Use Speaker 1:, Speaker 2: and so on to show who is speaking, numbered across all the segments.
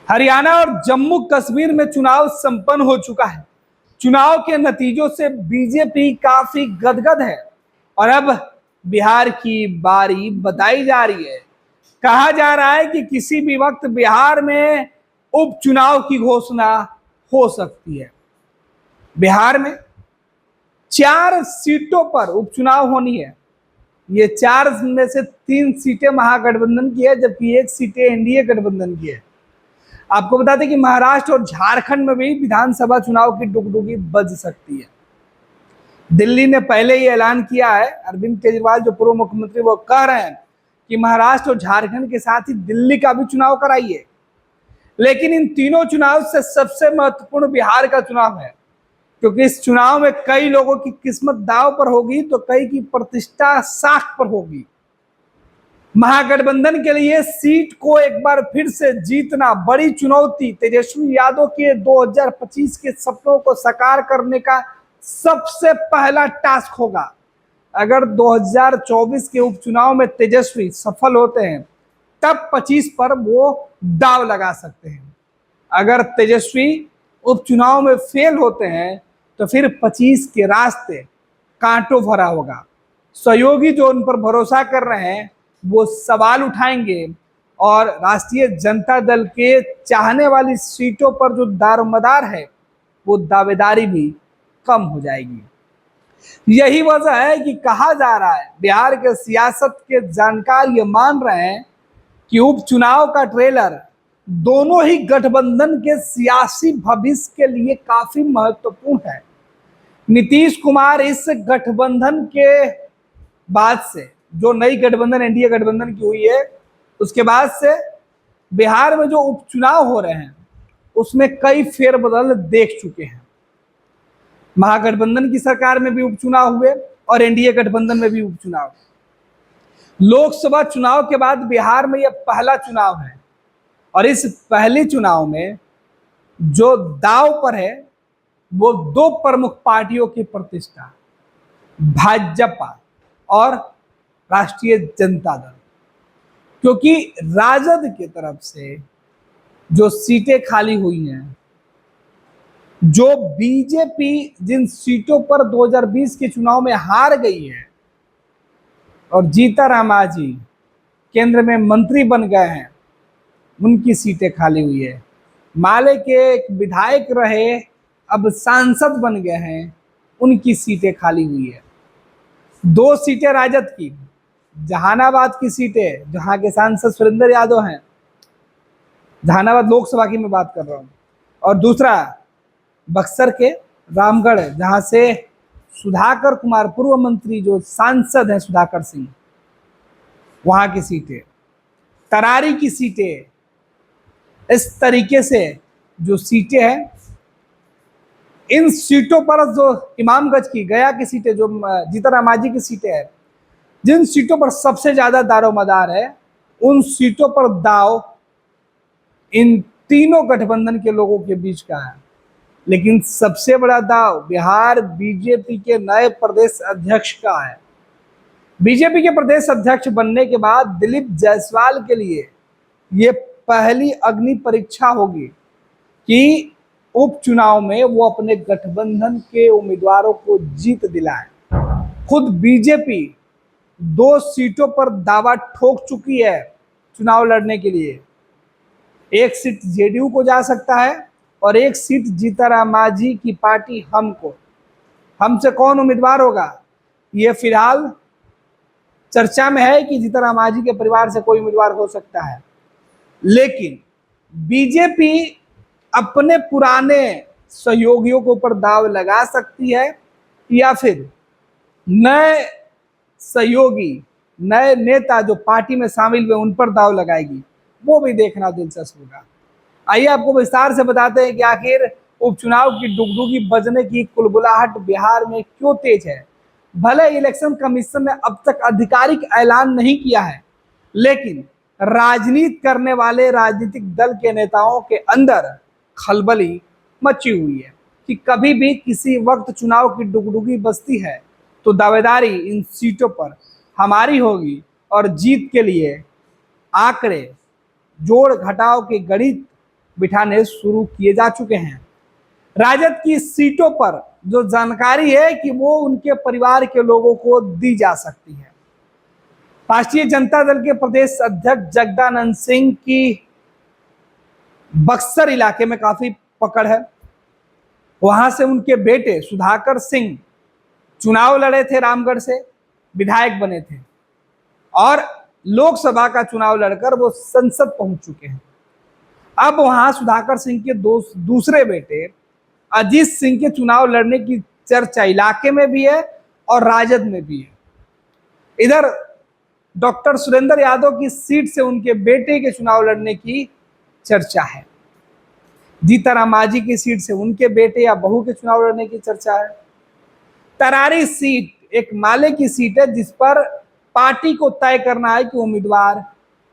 Speaker 1: हरियाणा और जम्मू कश्मीर में चुनाव संपन्न हो चुका है। चुनाव के नतीजों से बीजेपी काफी गदगद है और अब बिहार की बारी बताई जा रही है। कहा जा रहा है कि किसी भी वक्त बिहार में उपचुनाव की घोषणा हो सकती है। बिहार में 4 सीटों पर उपचुनाव होनी है। ये 4 में से 3 सीटें महागठबंधन की है, जबकि 1 सीटें एनडीए गठबंधन की है। आपको बता दें कि महाराष्ट्र और झारखंड में भी विधानसभा चुनाव की डुगडुगी बज सकती है। दिल्ली ने पहले ही ऐलान किया है, अरविंद केजरीवाल जो पूर्व मुख्यमंत्री वो कह रहे हैं कि महाराष्ट्र और झारखंड के साथ ही दिल्ली का भी चुनाव कराइए। लेकिन इन तीनों चुनाव से सबसे महत्वपूर्ण बिहार का चुनाव है, क्योंकि इस चुनाव में कई लोगों की किस्मत दांव पर होगी तो कई की प्रतिष्ठा साख पर होगी। महागठबंधन के लिए सीट को एक बार फिर से जीतना बड़ी चुनौती तेजस्वी यादव के 2025 के सपनों को साकार करने का सबसे पहला टास्क होगा। अगर 2024 के उपचुनाव में तेजस्वी सफल होते हैं तब 25 पर वो दाव लगा सकते हैं। अगर तेजस्वी उपचुनाव में फेल होते हैं तो फिर 25 के रास्ते कांटों भरा होगा। सहयोगी जो उन पर भरोसा कर रहे हैं वो सवाल उठाएंगे और राष्ट्रीय जनता दल के चाहने वाली सीटों पर जो दारोमदार है वो दावेदारी भी कम हो जाएगी। यही वजह है कि कहा जा रहा है, बिहार के सियासत के जानकार ये मान रहे हैं कि उपचुनाव का ट्रेलर दोनों ही गठबंधन के सियासी भविष्य के लिए काफी महत्वपूर्ण है। नीतीश कुमार इस गठबंधन के बाद से, जो नई गठबंधन एनडीए गठबंधन की हुई है, उसके बाद से बिहार में जो उपचुनाव हो रहे हैं उसमें कई फेरबदल देख चुके हैं। महागठबंधन की सरकार में भी उपचुनाव हुए और एनडीए गठबंधन में भी उपचुनाव। लोकसभा चुनाव के बाद बिहार में यह पहला चुनाव है और इस पहले चुनाव में जो दांव पर है वो 2 प्रमुख पार्टियों की प्रतिष्ठा, भाजपा और राष्ट्रीय जनता दल। क्योंकि राजद की तरफ से जो सीटें खाली हुई हैं, जो बीजेपी जिन सीटों पर 2020 के चुनाव में हार गई है और जीतन राम केंद्र में मंत्री बन गए हैं, उनकी सीटें खाली हुई है। माले के एक विधायक रहे, अब सांसद बन गए हैं, उनकी सीटें खाली हुई है। 2 सीटें राजद की, जहानाबाद की सीटें जहां के सांसद सुरेंद्र यादव हैं, जहानाबाद लोकसभा की मैं बात कर रहा हूं, और दूसरा बक्सर के रामगढ़ जहां से सुधाकर कुमार पूर्व मंत्री जो सांसद हैं सुधाकर सिंह, वहां की सीटें, तरारी की सीटें। इस तरीके से जो सीटें हैं, इन सीटों पर जो इमामगंज की, गया की सीटें, जो जीतन राम की सीटें हैं, जिन सीटों पर सबसे ज्यादा दारोमदार है, उन सीटों पर दाव इन तीनों गठबंधन के लोगों के बीच का है। लेकिन सबसे बड़ा दाव बिहार बीजेपी के नए प्रदेश अध्यक्ष का है। बीजेपी के प्रदेश अध्यक्ष बनने के बाद दिलीप जायसवाल के लिए ये पहली अग्नि परीक्षा होगी कि उपचुनाव में वो अपने गठबंधन के उम्मीदवारों को जीत दिलाए। खुद बीजेपी 2 सीटों पर दावा ठोक चुकी है चुनाव लड़ने के लिए। 1 सीट जेडीयू को जा सकता है और 1 सीट जीतन राम मांझी की पार्टी हमसे कौन उम्मीदवार होगा, ये फिलहाल चर्चा में है कि जीतन राम मांझी के परिवार से कोई उम्मीदवार हो सकता है। लेकिन बीजेपी अपने पुराने सहयोगियों के ऊपर दाव लगा सकती है या फिर नए सहयोगी, नए नेता जो पार्टी में शामिल हुए उन पर दाव लगाएगी, वो भी देखना दिलचस्प होगा। आइए आपको विस्तार से बताते हैं कि आखिर उपचुनाव की डुगडुगी बजने की कुलबुलाहट बिहार में क्यों तेज है। भले इलेक्शन कमीशन ने अब तक आधिकारिक ऐलान नहीं किया है, लेकिन राजनीति करने वाले राजनीतिक दल के नेताओं के अंदर खलबली मची हुई है कि कभी भी किसी वक्त चुनाव की डुगडुगी बजती है तो दावेदारी इन सीटों पर हमारी होगी और जीत के लिए आंकड़े जोड़ घटाव के गणित बिठाने शुरू किए जा चुके हैं। राजद की सीटों पर जो जानकारी है कि वो उनके परिवार के लोगों को दी जा सकती है। राष्ट्रीय जनता दल के प्रदेश अध्यक्ष जगदानंद सिंह की बक्सर इलाके में काफी पकड़ है। वहां से उनके बेटे सुधाकर सिंह चुनाव लड़े थे, रामगढ़ से विधायक बने थे और लोकसभा का चुनाव लड़कर वो संसद पहुंच चुके हैं। अब वहां सुधाकर सिंह के दूसरे बेटे अजीत सिंह के चुनाव लड़ने की चर्चा इलाके में भी है और राजद में भी है। इधर डॉक्टर सुरेंद्र यादव की सीट से उनके बेटे के चुनाव लड़ने की चर्चा है। जीतन मांझी की सीट से उनके बेटे या बहू के चुनाव लड़ने की चर्चा है। तरारी सीट एक माले की सीट है जिस पर पार्टी को तय करना है कि उम्मीदवार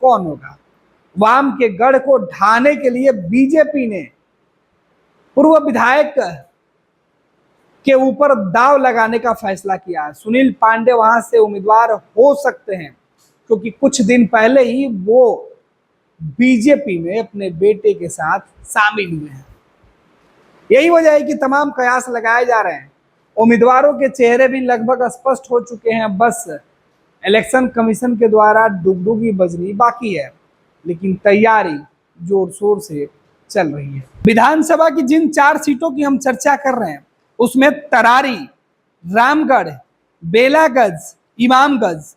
Speaker 1: कौन होगा। वाम के गढ़ को ढाने के लिए बीजेपी ने पूर्व विधायक के ऊपर दाव लगाने का फैसला किया है। सुनील पांडे वहां से उम्मीदवार हो सकते हैं क्योंकि कुछ दिन पहले ही वो बीजेपी में अपने बेटे के साथ शामिल हुए हैं। यही वजह है कि तमाम कयास लगाए जा रहे हैं। उम्मीदवारों के चेहरे भी लगभग स्पष्ट हो चुके हैं, बस इलेक्शन कमीशन के द्वारा डुगडुगी बजनी बाकी है, लेकिन तैयारी जोर शोर से चल रही है। विधानसभा की जिन 4 सीटों की हम चर्चा कर रहे हैं उसमें तरारी, रामगढ़, बेलागंज, इमामगंज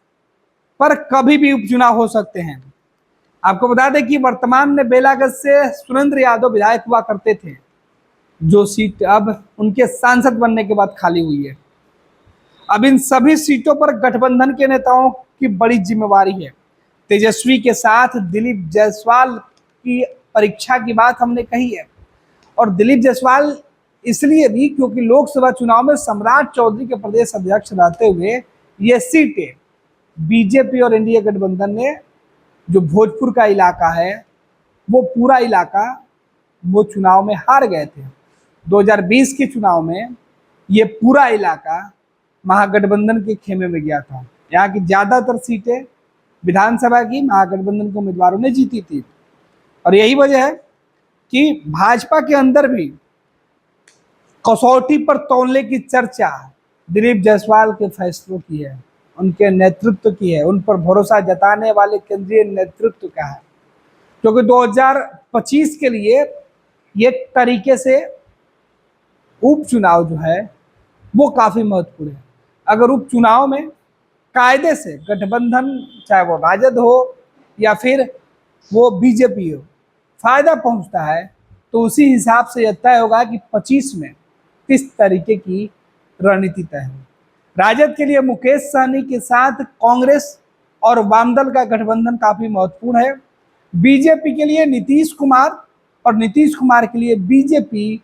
Speaker 1: पर कभी भी उपचुनाव हो सकते हैं। आपको बता दें कि वर्तमान में बेलागंज से सुरेंद्र यादव विधायक हुआ करते थे, जो सीट अब उनके सांसद बनने के बाद खाली हुई है। अब इन सभी सीटों पर गठबंधन के नेताओं की बड़ी जिम्मेवारी है। तेजस्वी के साथ दिलीप जायसवाल की परीक्षा की बात हमने कही है और दिलीप जायसवाल इसलिए भी क्योंकि लोकसभा चुनाव में सम्राट चौधरी के प्रदेश अध्यक्ष रहते हुए ये सीटें बीजेपी और एनडीए गठबंधन ने, जो भोजपुर का इलाका है वो पूरा इलाका वो चुनाव में हार गए थे। 2020 के चुनाव में ये पूरा इलाका महागठबंधन के खेमे में गया था। यहाँ की ज्यादातर सीटें विधानसभा की महागठबंधन के उम्मीदवारों ने जीती थी और यही वजह है कि भाजपा के अंदर भी कसौटी पर तौलने की चर्चा दिलीप जायसवाल के फैसलों की है, उनके नेतृत्व की है, उन पर भरोसा जताने वाले केंद्रीय नेतृत्व का है। क्योंकि 2025 के लिए एक तरीके से उपचुनाव जो है वो काफी महत्वपूर्ण है। अगर उपचुनाव में कायदे से गठबंधन, चाहे वो राजद हो या फिर वो बीजेपी हो, फायदा पहुंचता है तो उसी हिसाब से यह तय होगा कि 25 में किस तरीके की रणनीति तय हो। राजद के लिए मुकेश सहनी के साथ कांग्रेस और वामदल का गठबंधन काफी महत्वपूर्ण है। बीजेपी के लिए नीतीश कुमार और नीतीश कुमार के लिए बीजेपी,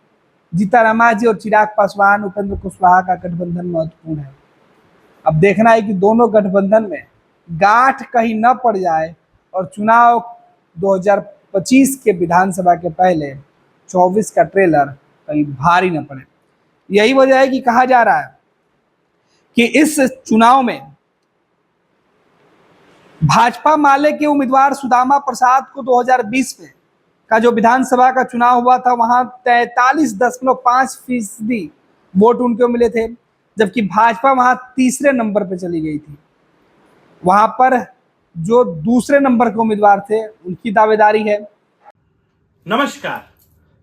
Speaker 1: जीतन मांझी और चिराग पासवान, उपेंद्र कुशवाहा का गठबंधन महत्वपूर्ण है। अब देखना है कि दोनों गठबंधन में गांठ कहीं न पड़ जाए और चुनाव 2025 के विधानसभा के पहले 24 का ट्रेलर कहीं भारी न पड़े। यही वजह है कि कहा जा रहा है कि इस चुनाव में भाजपा माले के उम्मीदवार सुदामा प्रसाद को 2020 में का जो विधानसभा का चुनाव हुआ था वहां 43.5% वोट उनको मिले थे, जबकि भाजपा वहां तीसरे नंबर पर चली गई थी। वहां पर जो दूसरे नंबर के उम्मीदवार थे उनकी दावेदारी है।
Speaker 2: नमस्कार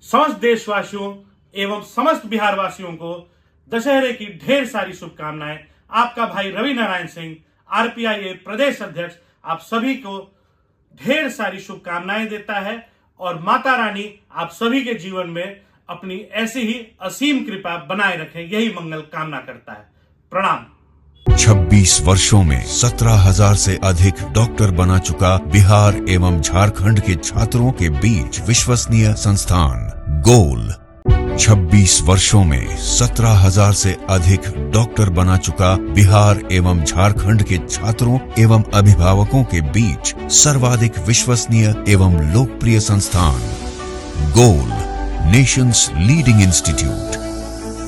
Speaker 2: समस्त देशवासियों एवं समस्त बिहार वासियों को दशहरे की ढेर सारी शुभकामनाएं। आपका भाई रवि नारायण सिंह, आरपीआई प्रदेश अध्यक्ष, आप सभी को ढेर सारी शुभकामनाएं देता है और माता रानी आप सभी के जीवन में अपनी ऐसी ही असीम कृपा बनाए रखें, यही मंगल कामना करता है। प्रणाम।
Speaker 3: 26 वर्षों में 17,000 से अधिक डॉक्टर बना चुका बिहार एवं झारखंड के छात्रों के बीच विश्वसनीय संस्थान गोल। 26 वर्षों में 17,000 से अधिक डॉक्टर बना चुका बिहार एवं झारखंड के छात्रों एवं अभिभावकों के बीच सर्वाधिक विश्वसनीय एवं लोकप्रिय संस्थान गोल, नेशंस लीडिंग इंस्टीट्यूट।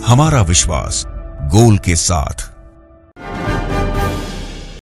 Speaker 3: हमारा विश्वास गोल के साथ।